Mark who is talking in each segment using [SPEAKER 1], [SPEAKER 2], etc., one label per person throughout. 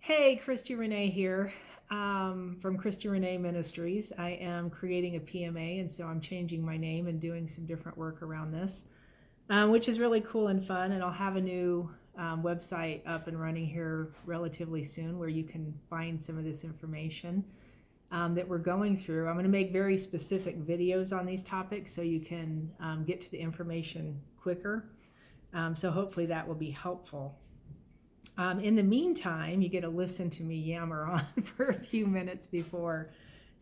[SPEAKER 1] Hey, Christy Renee here from Christy Renee Ministries. I am creating a PMA, and so I'm changing my name and doing some different work around this, which is really cool and fun. And I'll have a new website up and running here relatively soon where you can find some of this information that we're going through. I'm going to make very specific videos on these topics so you can get to the information quicker. So hopefully that will be helpful. In the meantime, you get to listen to me yammer on for a few minutes before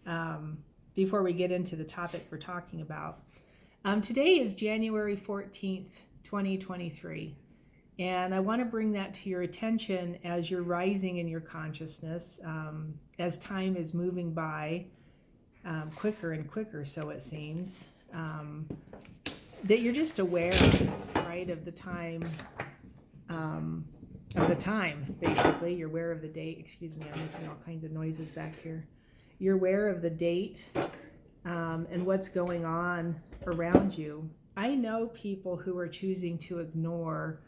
[SPEAKER 1] we get into the topic we're talking about. Today is January 14th, 2023, and I want to bring that to your attention as you're rising in your consciousness, as time is moving by quicker and quicker, so it seems, that you're just aware, right, of the time. Basically. You're aware of the date. Excuse me, I'm making all kinds of noises back here. You're aware of the date and what's going on around you. I know people who are choosing to ignore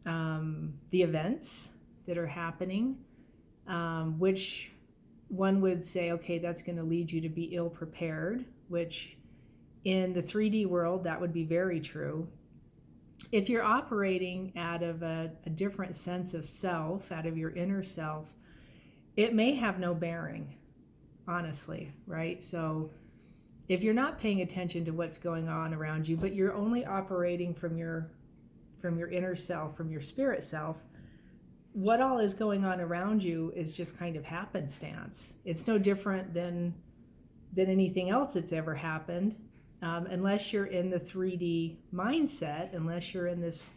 [SPEAKER 1] the events that are happening, which one would say, okay, that's going to lead you to be ill prepared, which in the 3D world, that would be very true. If you're operating out of a different sense of self, out of your inner self, it may have no bearing, honestly, right? So if you're not paying attention to what's going on around you, but you're only operating from your inner self, from your spirit self, what all is going on around you is just kind of happenstance. It's no different than anything else that's ever happened. Unless you're in the 3D mindset, unless you're in this,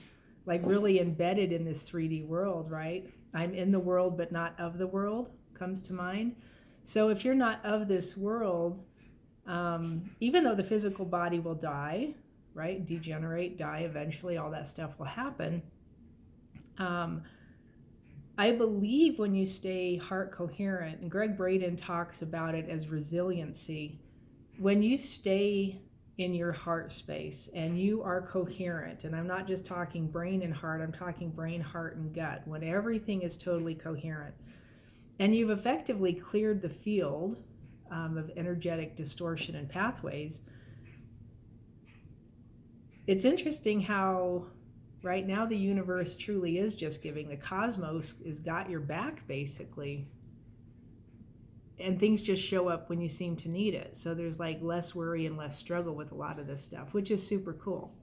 [SPEAKER 1] like really embedded in this 3D world, right? I'm in the world, but not of the world comes to mind. So if you're not of this world, even though the physical body will die, right? Degenerate, die, eventually all that stuff will happen. I believe when you stay heart coherent, and Greg Braden talks about it as resiliency, when you stay in your heart space and you are coherent, and I'm not just talking brain and heart, I'm talking brain, heart, and gut, when everything is totally coherent and you've effectively cleared the field of energetic distortion and pathways. It's interesting how right now the universe truly is just giving. The cosmos has got your back basically, and things just show up when you seem to need it. So there's like less worry and less struggle with a lot of this stuff, which is super cool.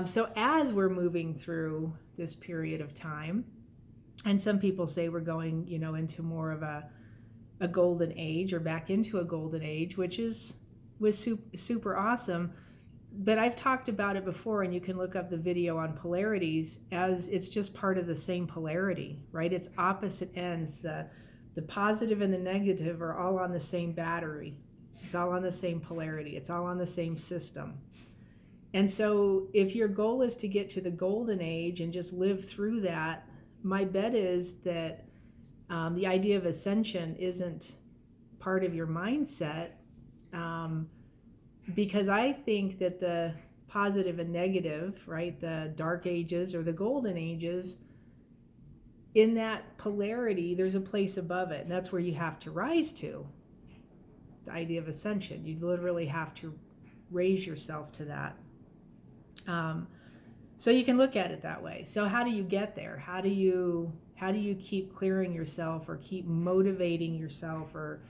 [SPEAKER 1] So as we're moving through this period of time, and some people say we're going, into more of a golden age or back into a golden age, which was super awesome. But I've talked about it before, and you can look up the video on polarities, as it's just part of the same polarity, right? It's opposite ends. The positive and the negative are all on the same battery. It's all on the same polarity. It's all on the same system. And so if your goal is to get to the golden age and just live through that, my bet is that the idea of ascension isn't part of your mindset, because I think that the positive and negative, right, the dark ages or the golden ages, in that polarity, there's a place above it, and that's where you have to rise to. The idea of ascension, you literally have to raise yourself to that. So you can look at it that way. So how do you get there? How do you keep clearing yourself, or keep motivating yourself, or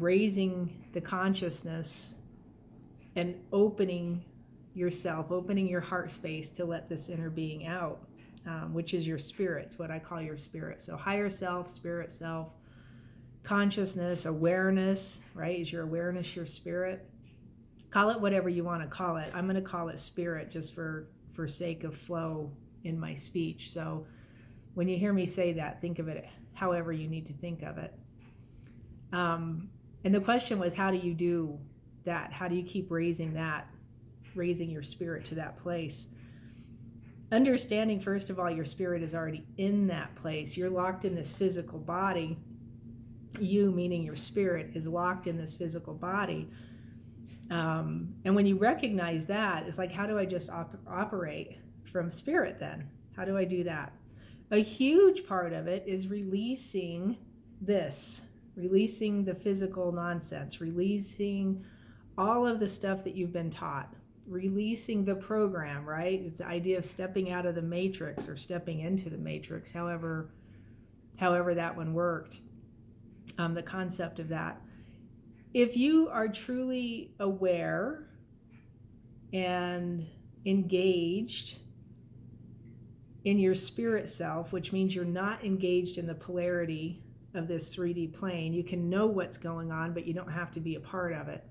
[SPEAKER 1] raising the consciousness and opening yourself, opening your heart space to let this inner being out? Which is your spirit. It's what I call your spirit. So higher self, spirit self, consciousness, awareness, right? Is your awareness your spirit? Call it whatever you want to call it. I'm going to call it spirit just for sake of flow in my speech. So when you hear me say that, think of it however you need to think of it. And the question was, how do you do that? How do you keep raising your spirit to that place? Understanding, first of all, your spirit is already in that place. You're locked in this physical body. You, meaning your spirit, is locked in this physical body. And when you recognize that, it's like, how do I just operate from spirit then? How do I do that? A huge part of it is releasing releasing the physical nonsense, releasing all of the stuff that you've been taught, releasing the program, right? It's the idea of stepping out of the matrix or stepping into the matrix, however that one worked, the concept of that. If you are truly aware and engaged in your spirit self, which means you're not engaged in the polarity of this 3D plane, you can know what's going on, but you don't have to be a part of it.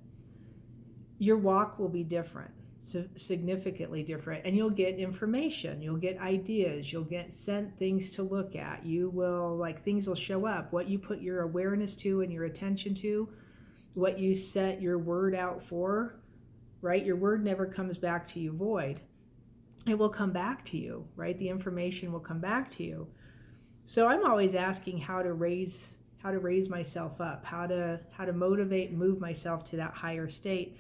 [SPEAKER 1] Your walk will be different, significantly different, and you'll get information, you'll get ideas, you'll get sent things to look at. You will, like, things will show up. What you put your awareness to and your attention to, what you set your word out for, right? Your word never comes back to you void. It will come back to you, right? The information will come back to you. So I'm always asking how to raise myself up, how to motivate and move myself to that higher state.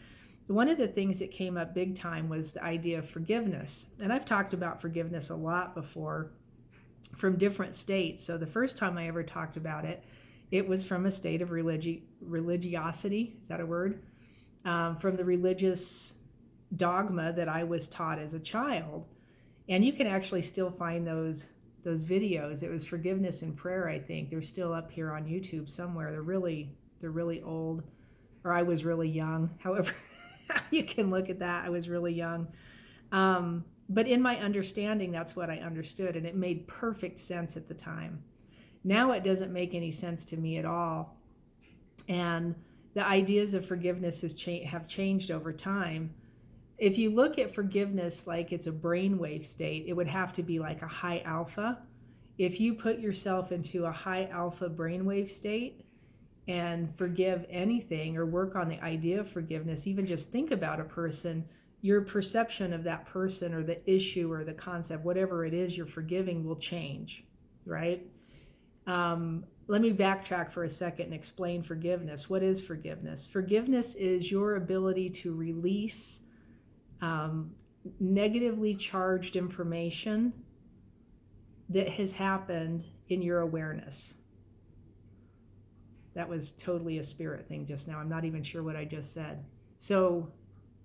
[SPEAKER 1] One of the things that came up big time was the idea of forgiveness. And I've talked about forgiveness a lot before from different states. So the first time I ever talked about it, it was from a state of religiosity. Is that a word? From the religious dogma that I was taught as a child. And you can actually still find those videos. It was Forgiveness in Prayer, I think. They're still up here on YouTube somewhere. They're really old, or I was really young. However, you can look at that. I was really young. But in my understanding, that's what I understood, and it made perfect sense at the time. Now it doesn't make any sense to me at all. And the ideas of forgiveness have changed over time. If you look at forgiveness like it's a brainwave state, it would have to be like a high alpha. If you put yourself into a high alpha brainwave state and forgive anything or work on the idea of forgiveness, even just think about a person, your perception of that person or the issue or the concept, whatever it is you're forgiving, will change, right? Let me backtrack for a second and explain forgiveness. What is forgiveness? Forgiveness is your ability to release negatively charged information that has happened in your awareness. That was totally a spirit thing just now. I'm not even sure what I just said. So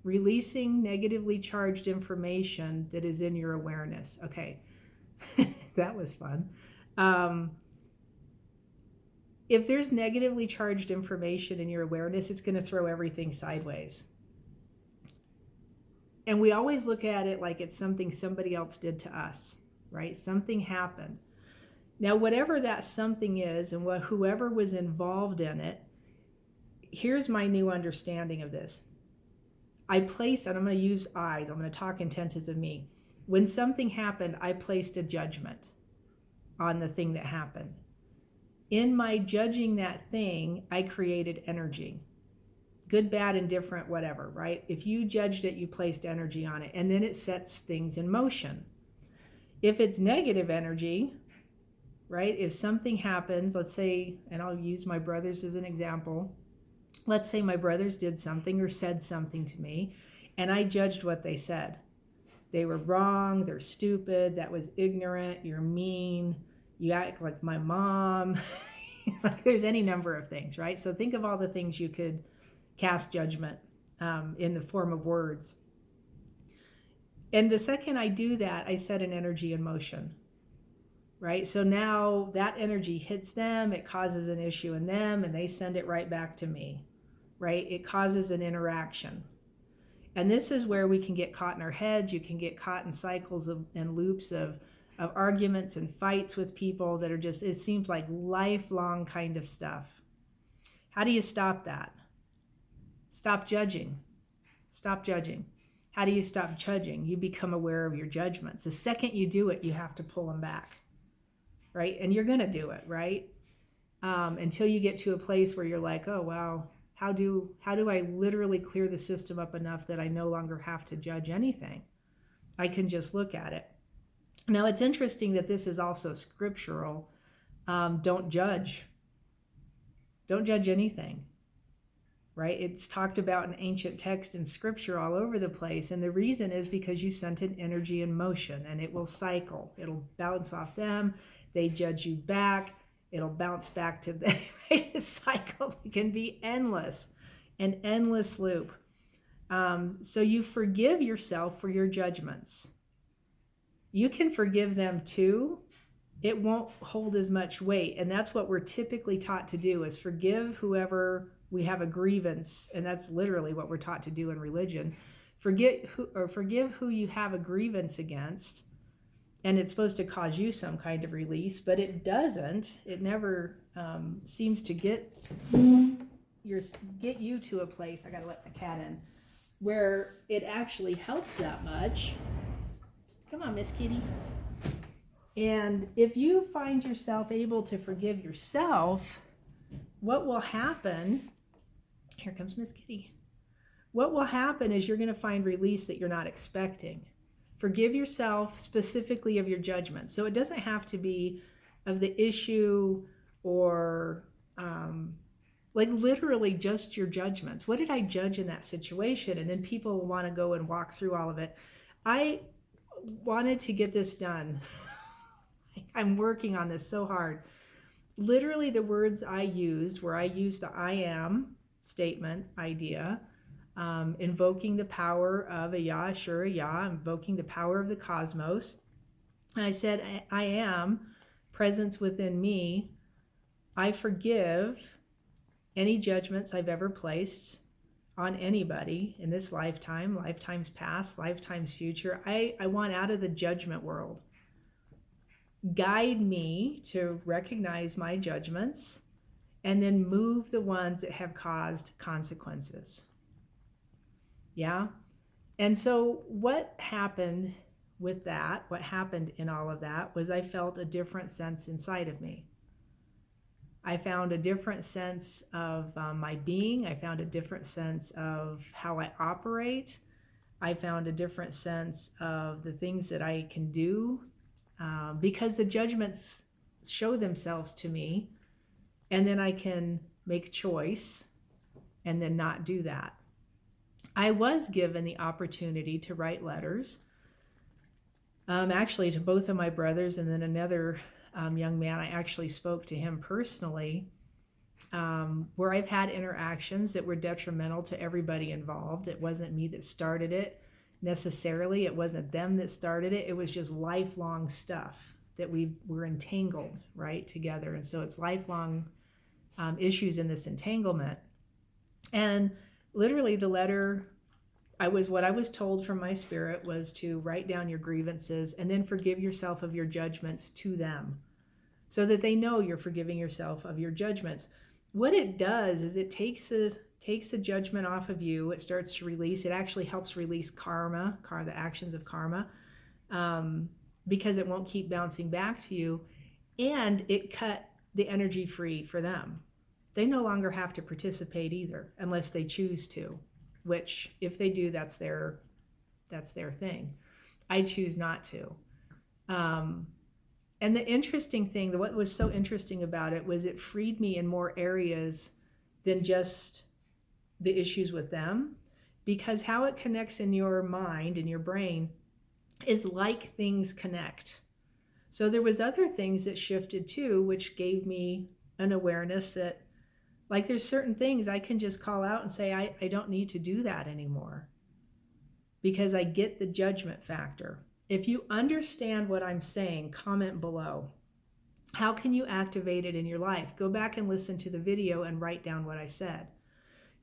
[SPEAKER 1] releasing negatively charged information that is in your awareness. Okay, that was fun. If there's negatively charged information in your awareness, it's going to throw everything sideways. And we always look at it like it's something somebody else did to us, right? Something happened. Now, whatever that something is and whoever was involved in it, here's my new understanding of this. And I'm going to use I'm going to talk in tenses of me. When something happened, I placed a judgment on the thing that happened. In my judging that thing, I created energy. Good, bad, indifferent, whatever, right? If you judged it, you placed energy on it, and then it sets things in motion. If it's negative energy, right? If something happens, let's say, and I'll use my brothers as an example. Let's say my brothers did something or said something to me, and I judged what they said. They were wrong, they're stupid, that was ignorant, you're mean, you act like my mom. Like there's any number of things, right? So think of all the things you could cast judgment in the form of words. And the second I do that, I set an energy in motion, right? So now that energy hits them, it causes an issue in them, and they send it right back to me, right? It causes an interaction. And this is where we can get caught in our heads. You can get caught in cycles and loops of arguments and fights with people that are just, it seems like lifelong kind of stuff. How do you stop that? Stop judging. Stop judging. How do you stop judging? You become aware of your judgments. The second you do it, you have to pull them back, right? And you're going to do it, right? Until you get to a place where you're like, oh, wow, how do I literally clear the system up enough that I no longer have to judge anything? I can just look at it. Now, it's interesting that this is also scriptural. Don't judge. Don't judge anything. right? It's talked about in ancient text and scripture all over the place. And the reason is because you sent an energy in motion, and it will cycle. It'll bounce off them. They judge you back. It'll bounce back to them. Right? The cycle can be endless, an endless loop. So you forgive yourself for your judgments. You can forgive them too. It won't hold as much weight. And that's what we're typically taught to do, is forgive whoever we have a grievance. And that's literally what we're taught to do in religion. Forgive who you have a grievance against. And it's supposed to cause you some kind of release, but it doesn't. It never seems to get you to a place, I gotta let the cat in, where it actually helps that much. Come on, Miss Kitty. And if you find yourself able to forgive yourself, what will happen, here comes Miss Kitty. What will happen is you're going to find release that you're not expecting. Forgive yourself specifically of your judgment. So it doesn't have to be of the issue or like literally just your judgments. What did I judge in that situation? And then people will want to go and walk through all of it. I wanted to get this done. I'm working on this so hard. Literally the words I used, where I used the I am statement idea, invoking the power of a Yah, Ashura Yah, invoking the power of the cosmos. And I said, I am presence within me. I forgive any judgments I've ever placed on anybody in this lifetime, lifetimes past, lifetimes future. I want out of the judgment world. Guide me to recognize my judgments and then move the ones that have caused consequences. Yeah? And so what happened with that, what happened in all of that, was I felt a different sense inside of me. I found a different sense of my being. I found a different sense of how I operate. I found a different sense of the things that I can do. Because the judgments show themselves to me, and then I can make choice and then not do that. I was given the opportunity to write letters, actually to both of my brothers, and then another young man. I actually spoke to him personally, where I've had interactions that were detrimental to everybody involved. It wasn't me that started it. Necessarily, it wasn't them that started it. It was just lifelong stuff that we were entangled right together. And so it's lifelong issues in this entanglement. And literally the letter, what I was told from my spirit was to write down your grievances and then forgive yourself of your judgments to them, so that they know you're forgiving yourself of your judgments. What it does is it takes the judgment off of you. It starts to release. It actually helps release karma, the actions of karma, because it won't keep bouncing back to you. And it cut the energy free for them. They no longer have to participate either, unless they choose to, which if they do, that's their thing. I choose not to. And the interesting thing, what was so interesting about it, was it freed me in more areas than just the issues with them, because how it connects in your mind and your brain is like things connect. So there was other things that shifted too, which gave me an awareness that, like, there's certain things I can just call out and say, I don't need to do that anymore, because I get the judgment factor. If you understand what I'm saying, comment below. How can you activate it in your life? Go back and listen to the video and write down what I said.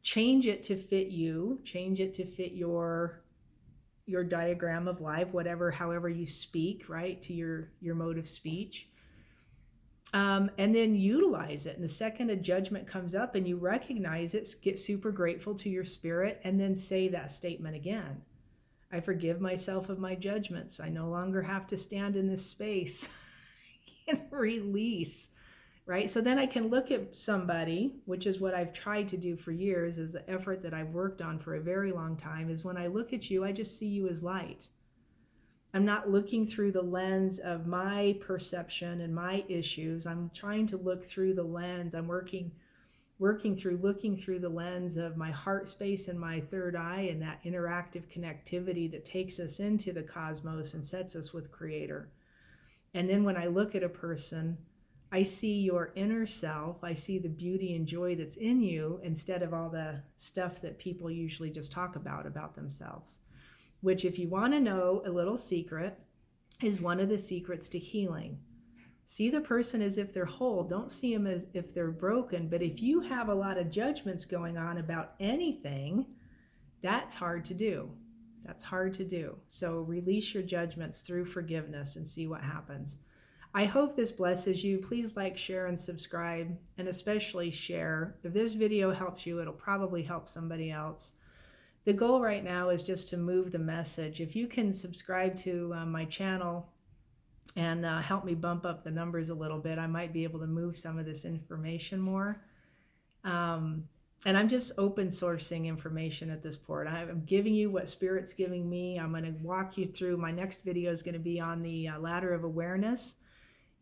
[SPEAKER 1] Change it to fit you. Change it to fit your diagram of life, however you speak, right, to your mode of speech. And then utilize it. And the second a judgment comes up and you recognize it, get super grateful to your spirit, and then say that statement again. I forgive myself of my judgments. I no longer have to stand in this space. I can release, right? So then I can look at somebody, which is what I've tried to do for years, is the effort that I've worked on for a very long time, is when I look at you, I just see you as light. I'm not looking through the lens of my perception and my issues. I'm trying to look through the lens. I'm working looking through the lens of my heart space and my third eye, and that interactive connectivity that takes us into the cosmos and sets us with Creator. And then when I look at a person, I see your inner self. I see the beauty and joy that's in you instead of all the stuff that people usually just talk about themselves. Which, if you want to know a little secret, is one of the secrets to healing. See the person as if they're whole. Don't see them as if they're broken. But if you have a lot of judgments going on about anything, that's hard to do. That's hard to do. So release your judgments through forgiveness and see what happens. I hope this blesses you. Please like, share, and subscribe, and especially share. If this video helps you, it'll probably help somebody else. The goal right now is just to move the message. If you can subscribe to my channel and help me bump up the numbers a little bit, I might be able to move some of this information more. And I'm just open sourcing information at this point. I'm giving you what Spirit's giving me. I'm going to walk you through. My next video is going to be on the ladder of awareness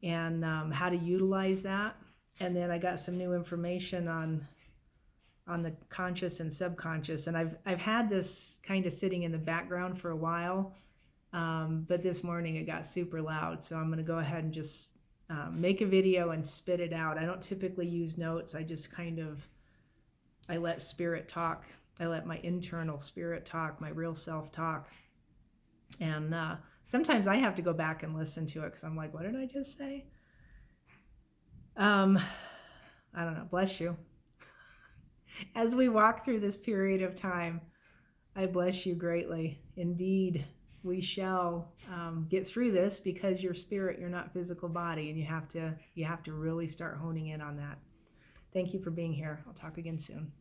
[SPEAKER 1] and how to utilize that. And then I got some new information on the conscious and subconscious. And I've had this kind of sitting in the background for a while. But this morning it got super loud, so I'm going to go ahead and just make a video and spit it out. I don't typically use notes. I just I let Spirit talk. I let my internal spirit talk, my real self talk. And sometimes I have to go back and listen to it because I'm like, what did I just say? I don't know. Bless you. As we walk through this period of time, I bless you greatly. Indeed, we shall get through this because you're spirit, you're not physical body, and you have to really start honing in on that. Thank you for being here. I'll talk again soon.